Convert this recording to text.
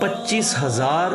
25,000